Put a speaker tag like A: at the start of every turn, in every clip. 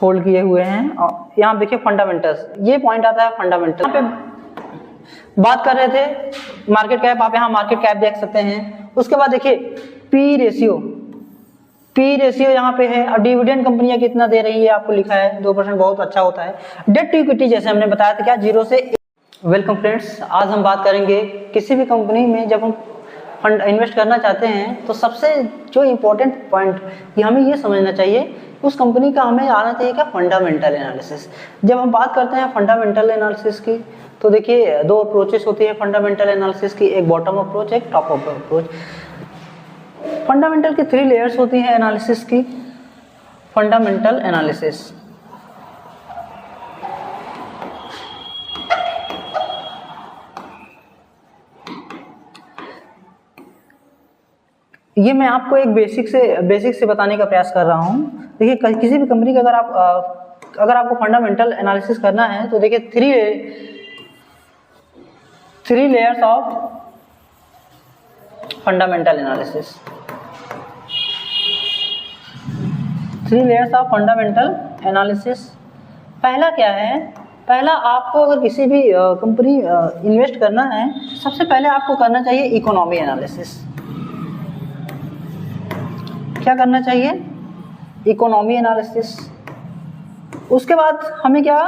A: Hold किए हुए हैं। और यहाँ देखिए फंडामेंटल्स, ये पॉइंट आता है फंडामेंटल। यहाँ पे बात कर रहे थे मार्केट कैप, आप यहाँ मार्केट कैप देख सकते हैं। उसके बाद देखिए पी रेशियो यहाँ पे है। और डिविडेंड कंपनियां कितना दे रही है आपको लिखा है 2%, बहुत अच्छा होता है। डेट टू इक्विटी जैसे हमने बताया था क्या 0 से। वेलकम फ्रेंड्स, आज हम बात करेंगे किसी भी कंपनी में जब हम फंड इन्वेस्ट करना चाहते हैं तो सबसे जो इम्पोर्टेंट पॉइंट कि हमें ये समझना चाहिए उस कंपनी का हमें आना चाहिए क्या फंडामेंटल एनालिसिस। जब हम बात करते हैं फंडामेंटल एनालिसिस की तो देखिए दो अप्रोचेस होती है फंडामेंटल एनालिसिस की, एक बॉटम अप्रोच एक टॉप अप अप्रोच। फंडामेंटल की 3 लेयर्स होती हैं एनालिसिस की। फंडामेंटल एनालिसिस ये मैं आपको एक बेसिक से बताने का प्रयास कर रहा हूँ। देखिए किसी भी कंपनी का अगर आपको फंडामेंटल एनालिसिस करना है तो देखिए 3 layers of fundamental analysis. 3 layers of fundamental analysis. पहला क्या है, पहला आपको अगर किसी भी कंपनी इन्वेस्ट करना है सबसे पहले आपको करना चाहिए इकोनॉमी एनालिसिस। क्या करना चाहिए, इकोनॉमी एनालिसिस। उसके बाद हमें क्या,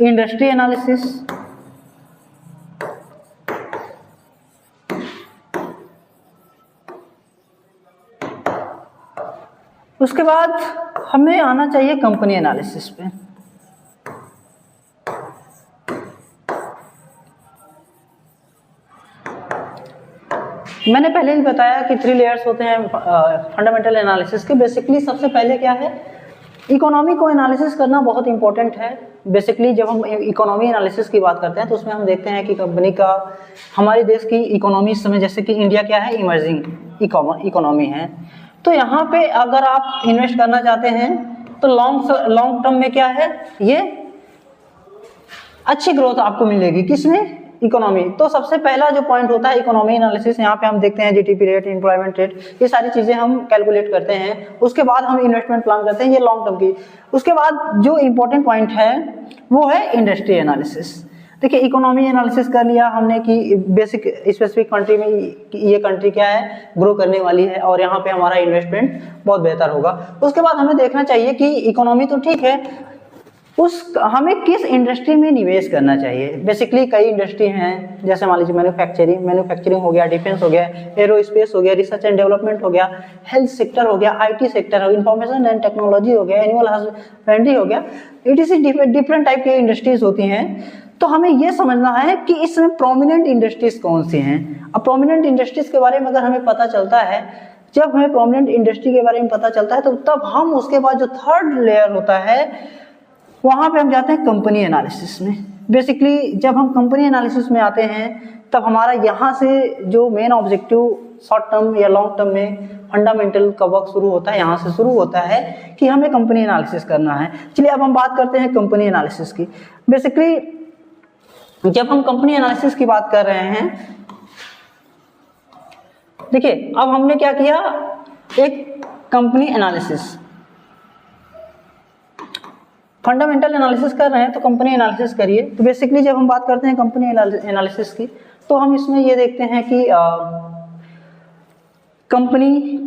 A: इंडस्ट्री एनालिसिस। उसके बाद हमें आना चाहिए कंपनी एनालिसिस पे। मैंने पहले ही बताया कि 3 लेयर्स होते हैं फंडामेंटल एनालिसिस के। बेसिकली सबसे पहले क्या है, इकोनॉमी को एनालिसिस करना बहुत इंपॉर्टेंट है। बेसिकली जब हम इकोनॉमी एनालिसिस की बात करते हैं तो उसमें हम देखते हैं कि कंपनी का, हमारे देश की इकोनॉमी इस समय, जैसे कि इंडिया क्या है, इमर्जिंग इकोनॉमी है। तो यहाँ पे अगर आप इन्वेस्ट करना चाहते हैं तो लॉन्ग टर्म में क्या है, ये अच्छी ग्रोथ आपको मिलेगी। किसमें, इकोनॉमी। तो सबसे पहला जो पॉइंट होता है इकोनॉमी एनालिसिस, यहाँ पे हम देखते हैं जीडीपी रेट, एम्प्लॉयमेंट रेट, ये सारी चीजें हम कैलकुलेट करते हैं। उसके बाद हम इन्वेस्टमेंट प्लान करते हैं, ये लॉन्ग टर्म की। उसके बाद जो इंपॉर्टेंट पॉइंट है वो है इंडस्ट्री एनालिसिस। देखिए इकोनॉमी एनालिसिस कर लिया हमने कि बेसिक स्पेसिफिक कंट्री में ये कंट्री क्या है, ग्रो करने वाली है और यहाँ पे हमारा इन्वेस्टमेंट बहुत बेहतर होगा। उसके बाद हमें देखना चाहिए कि इकोनॉमी तो ठीक है, हमें किस इंडस्ट्री में निवेश करना चाहिए। बेसिकली कई इंडस्ट्री हैं, जैसे मान लीजिए मैन्युफैक्चरिंग हो गया, डिफेंस हो गया, एरोस्पेस हो गया, रिसर्च एंड डेवलपमेंट हो गया, हेल्थ सेक्टर हो गया, आईटी सेक्टर हो, इंफॉर्मेशन एंड टेक्नोलॉजी हो गया, एनिमल हस्बेंड्री हो गया, डिफरेंट टाइप की इंडस्ट्रीज होती हैं। तो हमें यह समझना है कि इसमें प्रोमिनेंट इंडस्ट्रीज कौन सी हैं। अब प्रोमिनेंट इंडस्ट्रीज के बारे में अगर हमें पता चलता है, जब हमें प्रोमिनेंट इंडस्ट्री के बारे में पता चलता है तो तब हम उसके बाद जो 3rd लेयर होता है वहां पे हम जाते हैं कंपनी एनालिसिस में। बेसिकली जब हम कंपनी एनालिसिस में आते हैं तब हमारा यहाँ से जो मेन ऑब्जेक्टिव शॉर्ट टर्म या लॉन्ग टर्म में फंडामेंटल का वर्क शुरू होता है, यहाँ से शुरू होता है कि हमें कंपनी एनालिसिस करना है। चलिए अब हम बात करते हैं कंपनी एनालिसिस की। बेसिकली जब हम कंपनी एनालिसिस की बात कर रहे हैं, देखिए अब हमने क्या किया, एक कंपनी एनालिसिस, फंडामेंटल एनालिसिस कर रहे हैं तो कंपनी एनालिसिस करिए। तो बेसिकली जब हम बात करते हैं कंपनी एनालिसिस की तो हम इसमें ये देखते हैं कि कंपनी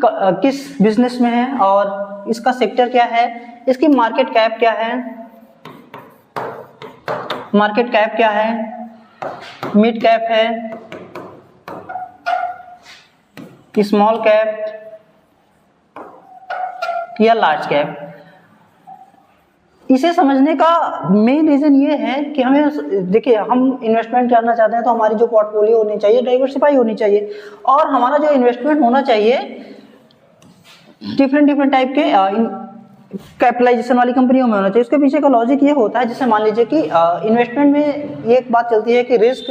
A: किस बिजनेस में है और इसका सेक्टर क्या है, इसकी मार्केट कैप क्या है, मिड कैप है, स्मॉल कैप या लार्ज कैप। इसे समझने का मेन रीजन ये है कि हमें, देखिए हम इन्वेस्टमेंट करना चाहते हैं तो हमारी जो पोर्टफोलियो होनी चाहिए डाइवर्सिफाई होनी चाहिए और हमारा जो इन्वेस्टमेंट होना चाहिए डिफरेंट टाइप के कैपिटलाइजेशन वाली कंपनियों में होना चाहिए। उसके पीछे का लॉजिक ये होता है, जैसे मान लीजिए कि इन्वेस्टमेंट में ये एक बात चलती है कि रिस्क,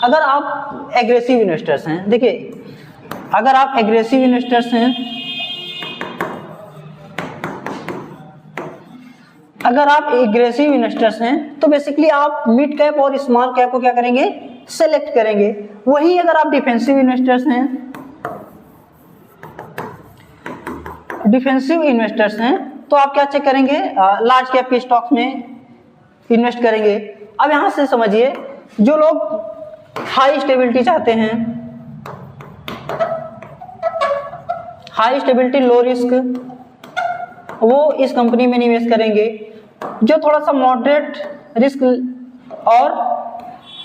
A: अगर आप एग्रेसिव इन्वेस्टर्स हैं, देखिए अगर आप एग्रेसिव इन्वेस्टर्स हैं, अगर आप एग्रेसिव इन्वेस्टर्स हैं तो बेसिकली आप मिड कैप और स्मॉल कैप को क्या करेंगे, सेलेक्ट करेंगे। वही अगर आप डिफेंसिव इन्वेस्टर्स हैं तो आप क्या चेक करेंगे, लार्ज कैप के स्टॉक्स में इन्वेस्ट करेंगे। अब यहाँ से समझिए, जो लोग हाई स्टेबिलिटी चाहते हैं, हाई स्टेबिलिटी लो रिस्क, वो इस कंपनी में निवेश करेंगे। जो थोड़ा सा मॉडरेट रिस्क और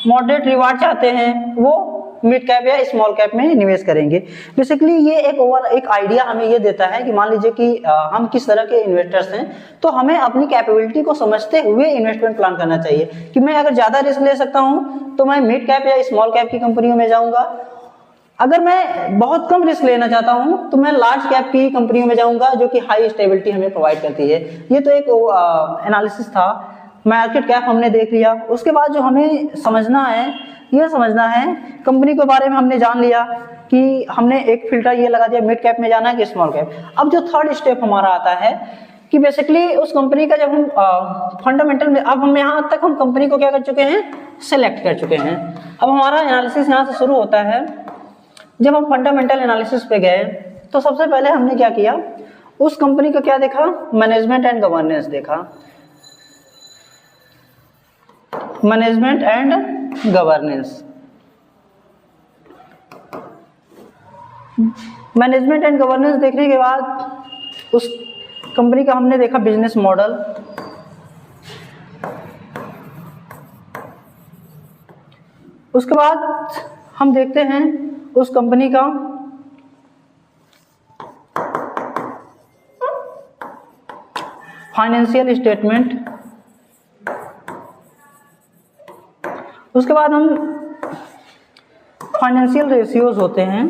A: मॉडरेट रिवार्ड चाहते हैं, वो मिड कैप या स्मॉल कैप में निवेश करेंगे। बेसिकली ये एक आइडिया हमें ये देता है कि मान लीजिए कि हम किस तरह के इन्वेस्टर्स हैं, तो हमें अपनी कैपेबिलिटी को समझते हुए इन्वेस्टमेंट प्लान करना चाहिए कि मैं अगर ज़्यादा रिस्क ले सकता हूँ तो मैं मिड कैप या स्मॉल कैप की कंपनियों में जाऊँगा। अगर मैं बहुत कम रिस्क लेना चाहता हूँ तो मैं लार्ज कैप की कंपनियों में जाऊँगा, जो कि हाई स्टेबिलिटी हमें प्रोवाइड करती है। ये तो एक एनालिसिस था, मार्केट कैप हमने देख लिया। उसके बाद जो हमें समझना है, ये समझना है कंपनी के बारे में हमने जान लिया कि हमने एक फिल्टर ये लगा दिया मिड कैप में जाना है कि स्मॉल कैप। अब जो थर्ड स्टेप हमारा आता है कि बेसिकली उस कंपनी का जब हम फंडामेंटल में, अब हम यहाँ तक हम कंपनी को क्या कर चुके हैं, सेलेक्ट कर चुके हैं। अब हमारा एनालिसिस यहाँ से शुरू होता है। जब हम फंडामेंटल एनालिसिस पे गए तो सबसे पहले हमने क्या किया, उस कंपनी का क्या देखा, मैनेजमेंट एंड गवर्नेंस देखा। Management and governance, management and governance देखने के बाद उस कंपनी का हमने देखा बिजनेस मॉडल। उसके बाद हम देखते हैं उस कंपनी का फाइनेंशियल स्टेटमेंट। उसके बाद हम फाइनेंशियल रेशियोज होते हैं,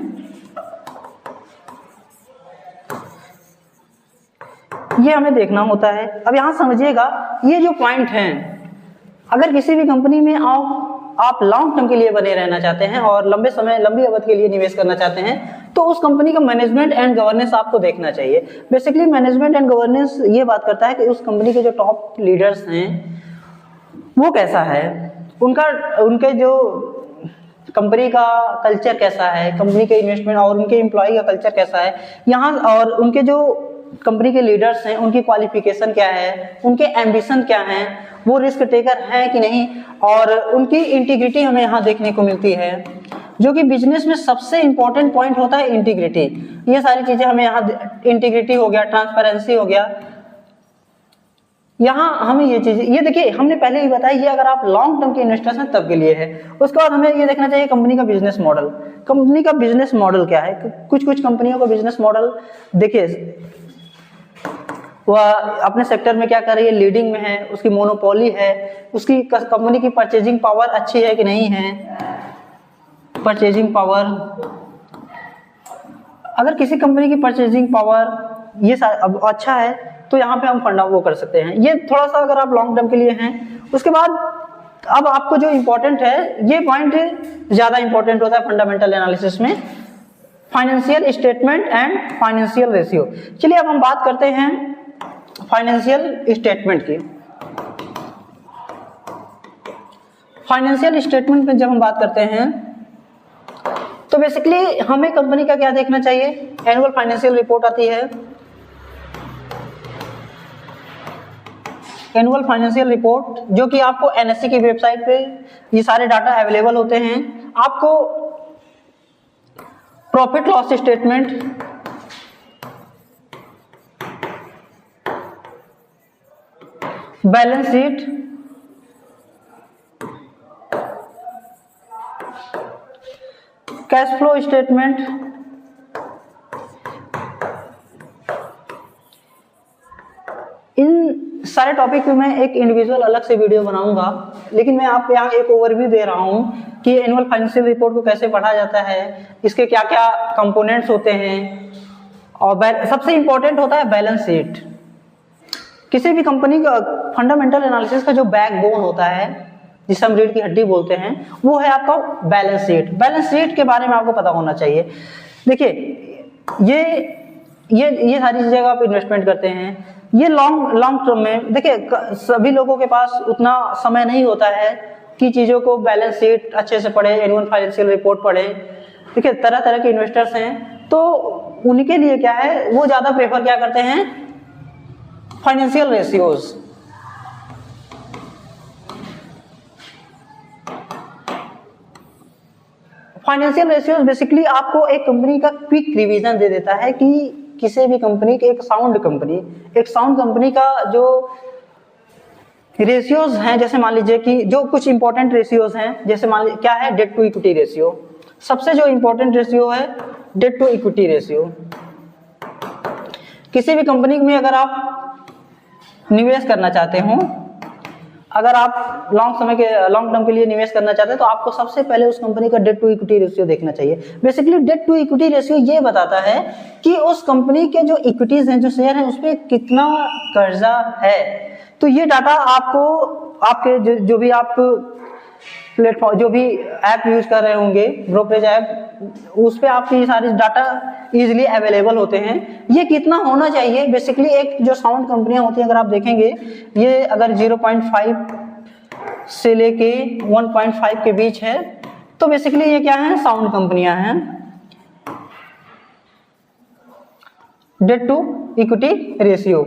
A: ये हमें देखना होता है। अब यहाँ समझिएगा, ये जो पॉइंट हैं, अगर किसी भी कंपनी में आप लॉन्ग टर्म के लिए बने रहना चाहते हैं और लंबे समय, लंबी अवधि के लिए निवेश करना चाहते हैं, तो उस कंपनी का मैनेजमेंट एंड गवर्नेंस आपको देखना चाहिए। बेसिकली मैनेजमेंट एंड गवर्नेंस ये बात करता है कि उस कंपनी के जो टॉप लीडर्स हैं वो कैसा है, उनके जो कंपनी का कल्चर कैसा है, कंपनी के इन्वेस्टमेंट और उनके एम्प्लॉय का कल्चर कैसा है यहाँ, और उनके जो कंपनी के लीडर्स हैं उनकी क्वालिफिकेशन क्या है, उनके एम्बिशन क्या हैं, वो रिस्क टेकर हैं कि नहीं, और उनकी इंटीग्रिटी हमें यहाँ देखने को मिलती है, जो कि बिजनेस में सबसे इंपॉर्टेंट पॉइंट होता है इंटीग्रिटी। ये सारी चीजें हमें यहाँ, इंटीग्रिटी हो गया, ट्रांसपेरेंसी हो गया, यहाँ हमें ये चीजें, ये देखिए हमने पहले ही बताया, ये अगर आप लॉन्ग टर्म के इन्वेस्टर्स हैं तब के लिए है। उसके बाद हमें ये देखना चाहिए कंपनी का बिजनेस मॉडल। कंपनी का बिजनेस मॉडल क्या है, कुछ कंपनियों का बिजनेस मॉडल देखिए, वह अपने सेक्टर में क्या कर रही है, लीडिंग में है, उसकी मोनोपोली है, उसकी कंपनी की परचेजिंग पावर अच्छी है कि नहीं है, परचेजिंग पावर। अगर किसी कंपनी की परचेजिंग पावर ये अब अच्छा है तो यहाँ पे हम फंडा वो कर सकते हैं। ये थोड़ा सा अगर आप लॉन्ग टर्म के लिए हैं। उसके बाद अब आपको जो इम्पोर्टेंट है, ये पॉइंट ज्यादा इंपॉर्टेंट होता है फंडामेंटल एनालिसिस में, financial statement and financial ratio. चलिए अब हम बात करते हैं फाइनेंशियल स्टेटमेंट की। फाइनेंशियल स्टेटमेंट में जब हम बात करते हैं तो बेसिकली हमें कंपनी का क्या देखना चाहिए, एनुअल फाइनेंशियल रिपोर्ट आती है, एनुअल फाइनेंशियल रिपोर्ट, जो कि आपको एनएससी की वेबसाइट पे ये सारे डाटा अवेलेबल होते हैं। आपको profit loss statement, balance sheet, cash flow statement, इन सारे टॉपिक पे मैं एक इंडिविजुअल अलग से वीडियो बनाऊंगा, लेकिन मैं आपको यहाँ एक ओवरव्यू दे रहा हूँ कि एनुअल फाइनेंशियल रिपोर्ट को कैसे पढ़ा जाता है, इसके क्या क्या कंपोनेंट्स होते हैं, और सबसे इंपॉर्टेंट होता है बैलेंस शीट। किसी भी कंपनी का फंडामेंटल एनालिसिस का जो बैकबोन होता है, जिसे हम रीढ़ की हड्डी बोलते हैं, वो है आपका बैलेंस शीट। बैलेंस शीट के बारे में आपको पता होना चाहिए। देखिए ये सारी चीजें आप इन्वेस्टमेंट करते हैं, ये लॉन्ग टर्म में, देखिए सभी लोगों के पास उतना समय नहीं होता है कि चीज़ों को बैलेंस शीट अच्छे से पढ़े, एनुअल फाइनेंशियल रिपोर्ट पढ़े। देखिए तरह तरह के इन्वेस्टर्स हैं, तो उनके लिए क्या है, वो ज़्यादा प्रेफर क्या करते हैं, financial ratios, financial ratios basically आपको एक कंपनी का क्विक रिवीजन दे देता है कि किसी भी कंपनी के एक साउंड कंपनी का जो रेशियोज हैं, जैसे मान लीजिए कि जो कुछ इंपॉर्टेंट रेशियोज हैं, जैसे मान लीजिए क्या है, डेट टू इक्विटी रेशियो। सबसे जो इंपॉर्टेंट रेशियो है डेट टू इक्विटी रेशियो। किसी भी कंपनी में अगर आप निवेश करना चाहते हो, अगर आप लॉन्ग टर्म के लिए निवेश करना चाहते हैं तो आपको सबसे पहले उस कंपनी का डेट टू इक्विटी रेशियो देखना चाहिए। Basically debt to equity ratio ये बताता है कि उस कंपनी के जो इक्विटीज हैं, जो शेयर हैं, उस पर कितना कर्जा है। तो ये डाटा आपको आपके जो भी आप प्लेटफॉर्म, जो भी ऐप यूज कर रहे होंगे, ब्रोकरेज ऐप, उस पर आपकी ये सारी डाटा इजीली अवेलेबल होते हैं। ये कितना होना चाहिए, बेसिकली एक जो साउंड कंपनियां होती हैं, अगर आप देखेंगे, ये अगर 0.5 से लेके 1.5 के बीच है, तो बेसिकली ये क्या है, साउंड कंपनियां हैं। डेट टू इक्विटी रेशियो,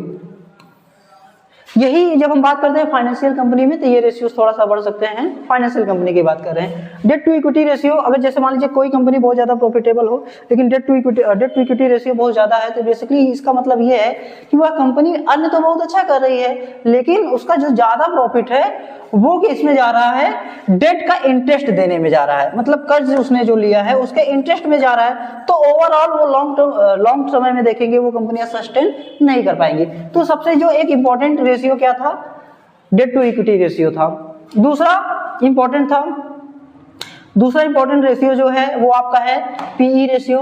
A: यही जब हम बात करते हैं फाइनेंशियल कंपनी में, तो ये रेशियो थोड़ा सा बढ़ सकते हैं। फाइनेंशियल कंपनी की बात कर रहे हैं। डेट टू इक्विटी रेशियो, अगर जैसे मान लीजिए कोई कंपनी बहुत ज्यादा प्रॉफिटेबल हो, लेकिन डेट टू इक्विटी रेशियो बहुत ज्यादा है, तो बेसिकली इसका मतलब ये है कि वह कंपनी अन्य तो बहुत अच्छा कर रही है, लेकिन उसका जो ज्यादा प्रॉफिट है वो किसमें जा रहा है, डेट का इंटरेस्ट देने में जा रहा है। मतलब कर्ज उसने जो लिया है उसके इंटरेस्ट में जा रहा है। तो ओवरऑल वो लॉन्ग समय में देखेंगे वो कंपनियां सस्टेन नहीं कर पाएंगी। तो सबसे जो एक इंपॉर्टेंट रेशियो क्या था, डेट टू इक्विटी रेशियो था। दूसरा इंपॉर्टेंट रेशियो जो है वो आपका है पीई रेशियो।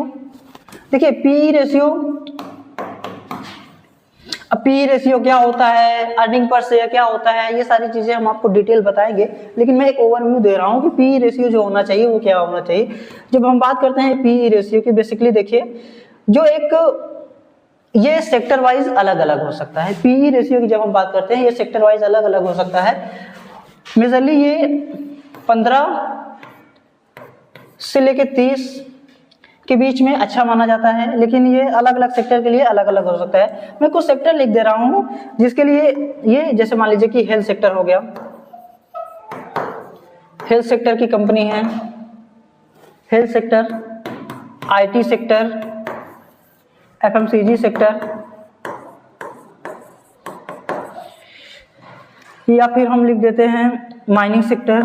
A: देखिए पीई रेशियो, अब पी रेशियो क्या होता है, अर्निंग पर शेयर क्या होता है, ये सारी चीजें हम आपको डिटेल बताएंगे, लेकिन मैं एक ओवरव्यू दे रहा हूँ कि पी रेशियो जो होना चाहिए वो क्या होना चाहिए। जब हम बात करते हैं पी रेशियो की, बेसिकली देखिए जो एक ये सेक्टर वाइज अलग अलग हो सकता है। पी रेशियो की जब हम बात करते हैं ये सेक्टर वाइज अलग अलग हो सकता है। मेजरली ये 15 से लेके 30 के बीच में अच्छा माना जाता है, लेकिन ये अलग अलग सेक्टर के लिए अलग अलग हो सकता है। मैं कुछ सेक्टर लिख दे रहा हूं जिसके लिए ये, जैसे मान लीजिए कि हेल्थ सेक्टर हो गया, हेल्थ सेक्टर की कंपनी है, health sector, IT sector, FMCG sector, या फिर हम लिख देते हैं माइनिंग सेक्टर,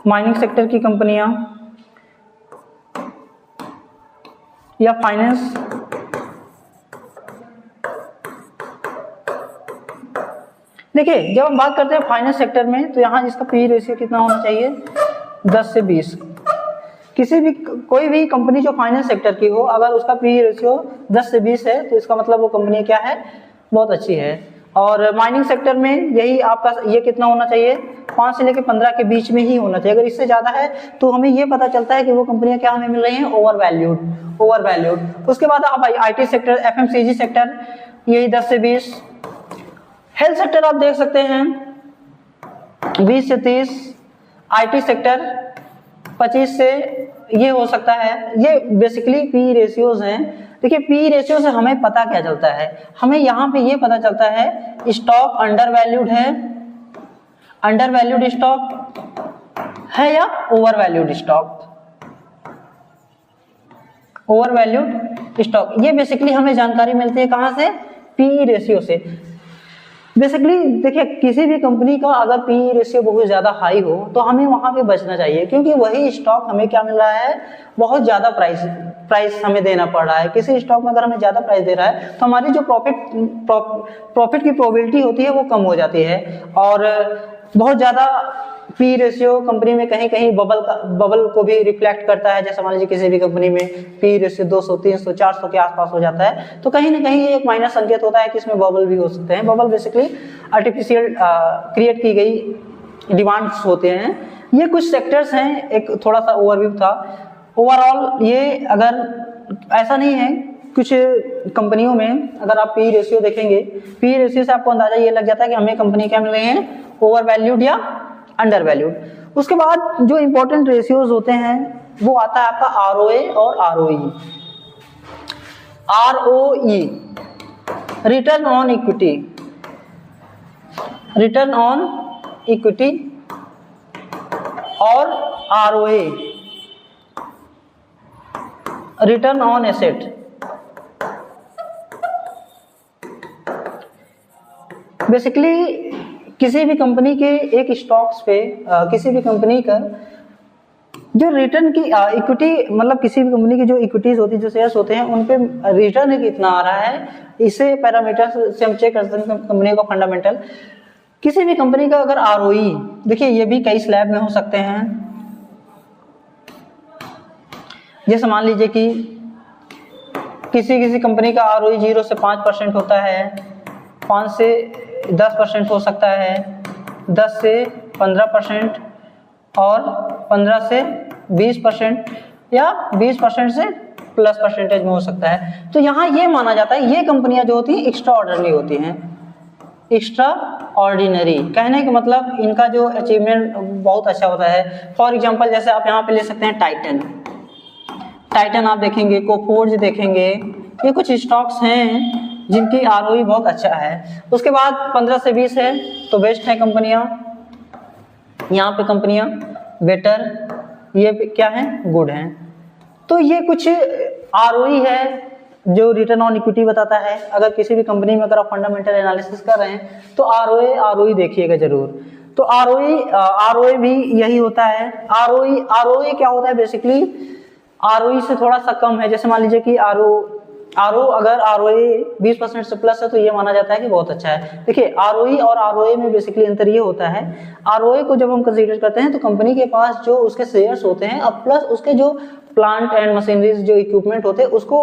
A: माइनिंग सेक्टर की कंपनियां, या फाइनेंस, देखिए जब हम बात करते हैं फाइनेंस सेक्टर में, तो यहाँ इसका पी रेशियो कितना होना चाहिए, 10 से 20। किसी भी कोई भी कंपनी जो फाइनेंस सेक्टर की हो, अगर उसका पी रेशियो 10 से 20 है तो इसका मतलब वो कंपनी क्या है, बहुत अच्छी है। और माइनिंग सेक्टर में यही आपका ये कितना होना चाहिए, 5 से लेकर 15 के बीच में ही होना चाहिए। अगर इससे ज्यादा है तो हमें ये पता चलता है कि वो कंपनियां क्या हमें मिल रही हैं, ओवर वैल्यूड। उसके बाद आप आईटी सेक्टर, एफएमसीजी सेक्टर, यही 10 से 20। हेल्थ सेक्टर आप देख सकते हैं 20 से 30, आईटी सेक्टर 25 से ये हो सकता है। ये बेसिकली पी रेशियोज हैं। देखिए पी रेशियो से हमें पता क्या चलता है, हमें यहाँ पे ये पता चलता है स्टॉक अंडर वैल्यूड स्टॉक है या ओवर वैल्यूड स्टॉक। ये बेसिकली हमें जानकारी मिलती है कहाँ से, पी रेशियो से। बेसिकली देखिए किसी भी कंपनी का अगर पी रेशियो बहुत ज्यादा हाई हो तो हमें वहां पे बचना चाहिए, क्योंकि वही स्टॉक हमें क्या मिल रहा है, बहुत ज्यादा प्राइस हमें देना पड़ रहा है। किसी स्टॉक में अगर हमें ज्यादा प्राइस दे रहा है तो हमारी जो प्रॉफिट की प्रोबेबिलिटी होती है वो कम हो जाती है। और बहुत ज्यादा पी रेशियो कंपनी में कहीं कहीं बबल को भी रिफ्लेक्ट करता है। जैसे मान लीजिए किसी भी कंपनी में पी रेशियो 200, 300, 400 के आसपास हो जाता है तो कहीं ना कहीं ये एक माइनस संकेत होता है कि इसमें बबल भी हो सकते हैं। बबल बेसिकली आर्टिफिशियल क्रिएट की गई डिमांड्स होते हैं। ये कुछ सेक्टर्स हैं, एक थोड़ा सा ओवरव्यू था। ओवरऑल ये अगर ऐसा नहीं है, कुछ कंपनियों में अगर आप पी रेशियो देखेंगे, पी रेशियो से आपको अंदाजा ये लग जाता है कि हमें कंपनी क्या मिल रही है, ओवर वैल्यूड या अंडर वैल्यूड। उसके बाद जो इंपॉर्टेंट रेशियोज होते हैं वो आता है आपका आरओए और ROE. Return on equity, return on equity और ROA, return on asset. Basically किसी भी कंपनी के एक स्टॉक्स पे किसी भी कंपनी का जो रिटर्न की इक्विटी, मतलब किसी भी कंपनी की जो इक्विटीज होती है, जो शेयर्स होते हैं, उन पे रिटर्न कितना आ रहा है, इसे पैरामीटर से हम चेक कर सकते हैं कंपनी का फंडामेंटल। किसी भी कंपनी का अगर आरओई, देखिए ये भी कई स्लैब में हो सकते हैं। जैसे मान लीजिए कि किसी कंपनी का आरओई 0 से 5% होता है, 5 से 10% हो सकता है, 10 से 15% और 15 से 20% या 20% से प्लस परसेंटेज में हो सकता है। तो यहाँ ये माना जाता है ये कंपनियां जो होती हैं एक्स्ट्रा ऑर्डिनरी होती हैं। एक्स्ट्रा ऑर्डिनरी कहने का मतलब इनका जो अचीवमेंट बहुत अच्छा होता है। फॉर एग्जांपल जैसे आप यहाँ पे ले सकते हैं टाइटन आप देखेंगे, कोफोर्ज देखेंगे, ये कुछ स्टॉक्स हैं जिनकी आरओई बहुत अच्छा है। उसके बाद 15 से 20 है तो बेस्ट है कंपनियां। यहाँ पे कंपनियां बेटर, ये क्या है, गुड हैं। तो ये कुछ आरओई है जो रिटर्न ऑन इक्विटी बताता है। अगर किसी भी कंपनी में अगर आप फंडामेंटल एनालिसिस कर रहे हैं तो आरओई देखिएगा जरूर। तो आरओई भी यही होता है। आरओई क्या होता है, बेसिकली आरओई से थोड़ा सा कम है। जैसे मान लीजिए कि अगर आरओई 20% से प्लस है तो ये माना जाता है कि बहुत अच्छा है। देखिए आरओई और आरओए में बेसिकली अंतर ये होता है, आरओए को जब हम कंसीडर करते हैं तो कंपनी के पास जो उसके शेयर्स होते हैं अब प्लस उसके जो प्लांट एंड मशीनरीज जो इक्विपमेंट होते हैं उसको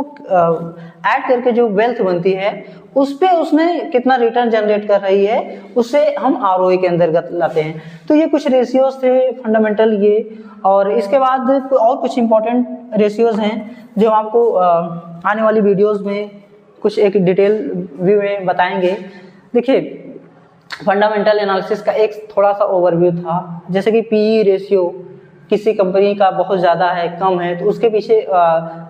A: ऐड करके जो वेल्थ बनती है उस पे उसने कितना रिटर्न जनरेट कर रही है उसे हम आरओए के अंतर्गत लाते हैं। तो ये कुछ रेशियोज थे फंडामेंटल ये। और इसके बाद और कुछ इंपॉर्टेंट रेशियोज हैं जो आपको आने वाली वीडियोस में कुछ एक डिटेल व्यू में बताएंगे। देखिए फंडामेंटल एनालिसिस का एक थोड़ा सा ओवरव्यू था, जैसे कि पीई रेशियो किसी कंपनी का बहुत ज़्यादा है कम है तो उसके पीछे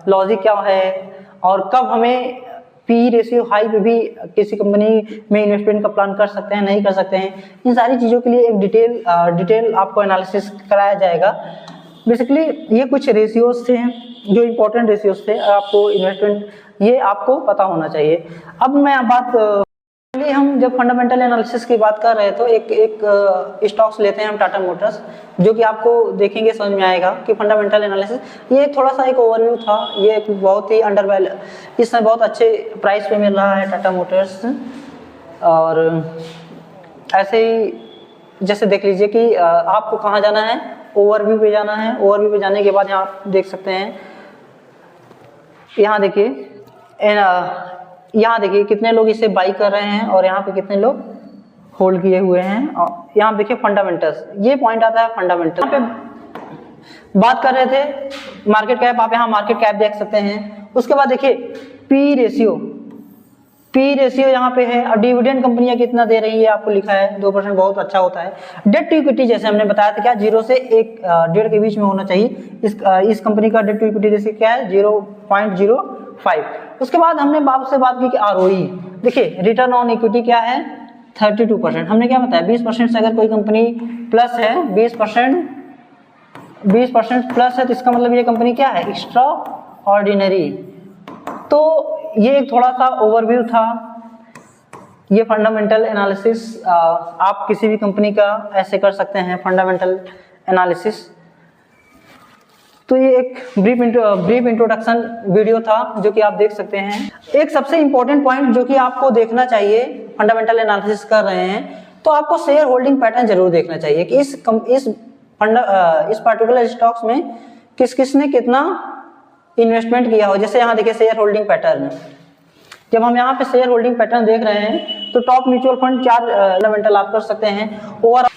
A: लॉजिक क्या है और कब हमें पी रेशियो हाई पे भी किसी कंपनी में इन्वेस्टमेंट का प्लान कर सकते हैं नहीं कर सकते हैं। इन सारी चीज़ों के लिए एक डिटेल आपको एनालिसिस कराया जाएगा। बेसिकली ये कुछ रेशियोज थे जो इम्पोर्टेंट रेशियोज थे, आपको इन्वेस्टमेंट ये आपको पता होना चाहिए। अब मैं हम जब फंडामेंटल एनालिसिस की बात कर रहे तो एक स्टॉक्स लेते हैं हम टाटा मोटर्स, जो कि आपको देखेंगे समझ में आएगा कि फंडामेंटल एनालिसिस ये थोड़ा सा एक ओवरव्यू था। ये एक बहुत ही अंडर वैल्यू, इसमें बहुत अच्छे प्राइस पे मिल रहा है टाटा मोटर्स। और ऐसे ही जैसे देख लीजिए कि आपको कहाँ जाना है, ओवरव्यू पे जाना है। ओवरव्यू पे जाने के बाद यहाँ आप देख सकते हैं, यहाँ देखिए कितने लोग इसे बाई कर रहे हैं और यहाँ पे कितने लोग होल्ड किए हुए हैं। और यहाँ देखिए फंडामेंटल्स, ये पॉइंट आता है फंडामेंटल। यहाँ पे बात कर रहे थे मार्केट कैप, आप यहाँ मार्केट कैप देख सकते हैं। उसके बाद देखिए पी रेशियो यहाँ पे है। और डिविडेंड कंपनियां कितना दे रही है आपको लिखा है 2%, बहुत अच्छा होता है। डेट टू इक्विटी जैसे हमने बताया था क्या 0 से 1.5 के बीच में होना चाहिए। इस कंपनी का डेट टू इक्विटी रेशियो क्या है 0.05। उसके बाद हमने बात की कि आरओई, देखिए रिटर्न ऑन इक्विटी क्या है 32%। हमने क्या बताया 20% से अगर कोई कंपनी प्लस है 20% प्लस है तो इसका मतलब ये कंपनी क्या है एक्स्ट्रा ऑर्डिनरी। तो ये एक थोड़ा सा ओवरव्यू था। ये फंडामेंटल एनालिसिस आप किसी भी कंपनी का ऐसे कर सकते हैं फंडामेंटल एनालिसिस। तो ये एक ब्रीफ इंट्रोडक्शन वीडियो था जो कि आप देख सकते हैं। एक सबसे इंपॉर्टेंट पॉइंट जो कि आपको देखना चाहिए फंडामेंटल एनालिसिस कर रहे हैं तो आपको शेयर होल्डिंग पैटर्न जरूर देखना चाहिए कि इस पर्टिकुलर स्टॉक्स में किसने कितना इन्वेस्टमेंट किया हो। जैसे यहाँ देखिए शेयर होल्डिंग पैटर्न, जब हम यहाँ पे शेयर होल्डिंग पैटर्न देख रहे हैं तो टॉप म्यूचुअल फंड 4 फंडामेंटल आप कर सकते हैं। ओवरऑल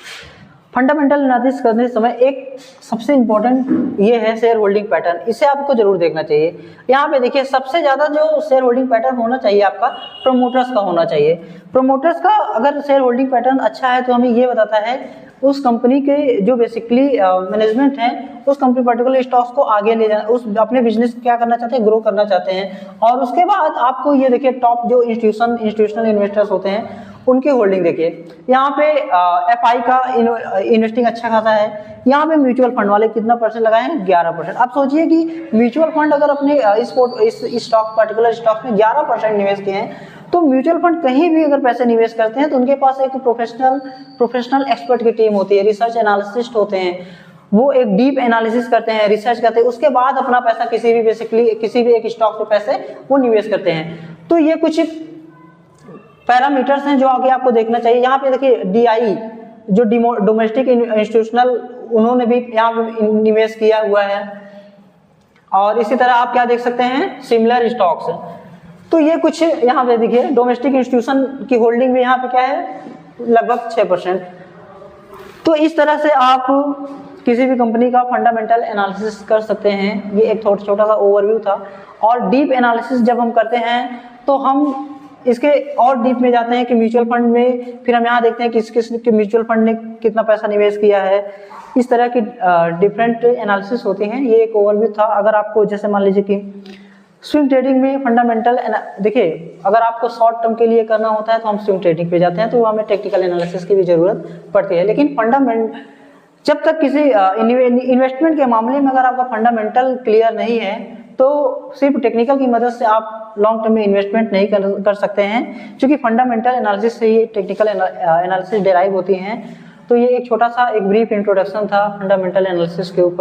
A: फंडामेंटल एनालिसिस करने समय एक सबसे इंपॉर्टेंट ये है शेयर होल्डिंग पैटर्न, इसे आपको जरूर देखना चाहिए। यहाँ पे देखिए सबसे ज्यादा जो शेयर होल्डिंग पैटर्न होना चाहिए आपका प्रमोटर्स का होना चाहिए। प्रमोटर्स का अगर शेयर होल्डिंग पैटर्न अच्छा है तो हमें ये बताता है उस कंपनी के जो बेसिकली मैनेजमेंट है उस कंपनी पर्टिकुलर स्टॉक्स को आगे ले जाना, उस अपने बिजनेस क्या करना चाहते हैं, ग्रो करना चाहते हैं। और उसके बाद आपको ये देखिए टॉप जो इंस्टीट्यूशनल इन्वेस्टर्स होते हैं उनकी होल्डिंग देखिए, यहाँ पे एफआई का इन्वेस्टिंग अच्छा खासा है। यहाँ पे म्यूचुअल फंड वाले कितना परसेंट लगाए हैं, 11%। अब सोचिए कि म्यूचुअल फंड अगर अपने इस स्टॉक पर्टिकुलर स्टॉक में 11% निवेश किए हैं, तो म्यूचुअल फंड कहीं भी अगर पैसे निवेश करते हैं तो उनके पास एक प्रोफेशनल एक्सपर्ट की टीम होती है, रिसर्च एनालिसिस्ट होते हैं, वो एक डीप एनालिसिस करते हैं, रिसर्च करते हैं, उसके बाद अपना पैसा किसी भी एक स्टॉक पे पैसे वो निवेश करते हैं। तो ये कुछ पैरामीटर्स हैं जो आगे आपको देखना चाहिए। यहाँ पे देखिए डीआई जो डोमेस्टिक इंस्टीट्यूशनल, उन्होंने भी यहाँ पे निवेश किया हुआ है। और इसी तरह आप क्या देख सकते हैं, सिमिलर स्टॉक्स। तो ये कुछ यहाँ पे देखिए डोमेस्टिक इंस्टीट्यूशन की होल्डिंग भी यहाँ पे क्या है, लगभग 6%। तो इस तरह से आप किसी भी कंपनी का फंडामेंटल एनालिसिस कर सकते हैं। ये एक छोटा सा ओवरव्यू था। और डीप एनालिसिस जब हम करते हैं तो हम इसके और डीप में जाते हैं कि म्यूचुअल फंड में, फिर हम यहाँ देखते हैं कि किस के म्यूचुअल फंड ने कितना पैसा निवेश किया है। इस तरह की डिफरेंट एनालिसिस होती हैं। ये एक ओवरव्यू था। अगर आपको जैसे मान लीजिए कि स्विंग ट्रेडिंग में फंडामेंटल देखिए, अगर आपको शॉर्ट टर्म के लिए करना होता है तो हम स्विंग ट्रेडिंग पे जाते हैं, तो हमें टेक्निकल एनालिसिस की भी जरूरत पड़ती है। लेकिन जब तक किसी इन्वेस्टमेंट के मामले में अगर आपका फंडामेंटल क्लियर नहीं है तो सिर्फ टेक्निकल की मदद से आप लॉन्ग टर्म में इन्वेस्टमेंट नहीं कर सकते हैं, क्योंकि फंडामेंटल एनालिसिस से ही टेक्निकल एनालिसिस डेराइव होती हैं। तो ये एक छोटा सा एक ब्रीफ इंट्रोडक्शन था फंडामेंटल एनालिसिस के ऊपर।